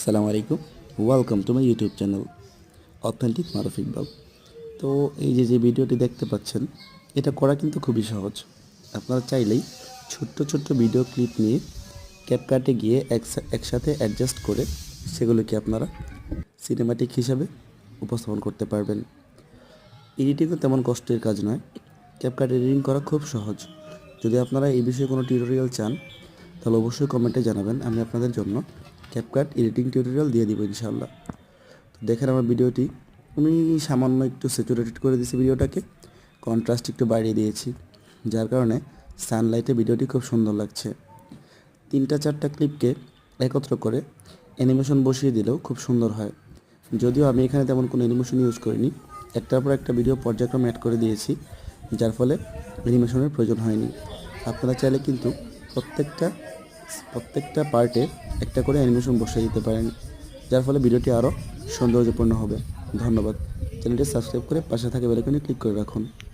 আসসালামু আলাইকুম, welcome to my YouTube channel authentic Maruf Iqbal. তো এই যে ভিডিওটি দেখতে পাচ্ছেন, এটা করা কিন্তু খুবই সহজ। আপনারা চাইলেই ছোট্ট ছোট্ট ভিডিও ক্লিপ নিয়ে ক্যাপকাটে গিয়ে একসাথে অ্যাডজাস্ট করে সেগুলোকে আপনারা সিনেমাটিক হিসাবে উপস্থাপন করতে পারবেন। এডিটিংও তেমন কষ্টের কাজ নয়, ক্যাপকাট এডিটিং করা খুব সহজ। যদি আপনারা এই বিষয়ে কোনো টিউটোরিয়াল চান তাহলে অবশ্যই কমেন্টে জানাবেন, আমি আপনাদের জন্য ক্যাপকাট এডিটিং টিউটোরিয়াল দিয়ে দিব ইনশাআল্লাহ। তো দেখেন আমার ভিডিওটি, আমি সামান্য একটু স্যাচুরেটেড করে দিয়েছি ভিডিওটাকে, কন্ট্রাস্ট একটু বাড়িয়ে দিয়েছি, যার কারণে সানলাইটে ভিডিওটি খুব সুন্দর লাগছে। 3-4টা ক্লিপকে একত্র করে অ্যানিমেশন বসিয়ে দিলেও খুব সুন্দর হয়। যদিও আমি এখানে তেমন কোনো অ্যানিমেশন ইউজ করিনি, একটার পর একটা ভিডিও পর্যায়ক্রমে অ্যাড করে দিয়েছি, যার ফলে অ্যানিমেশনের প্রয়োজন হয়নি। আপনারা চাইলে কিন্তু প্রত্যেকটা প্রত্যেকটা পার্টে একটা করে অ্যানিমেশন বসিয়ে দিতে পারেন, যার ফলে ভিডিওটি আরও সৌন্দর্যপূর্ণ হবে। ধন্যবাদ। চ্যানেলটি সাবস্ক্রাইব করে পাশে থাকা বেল আইকনে ক্লিক করে রাখুন।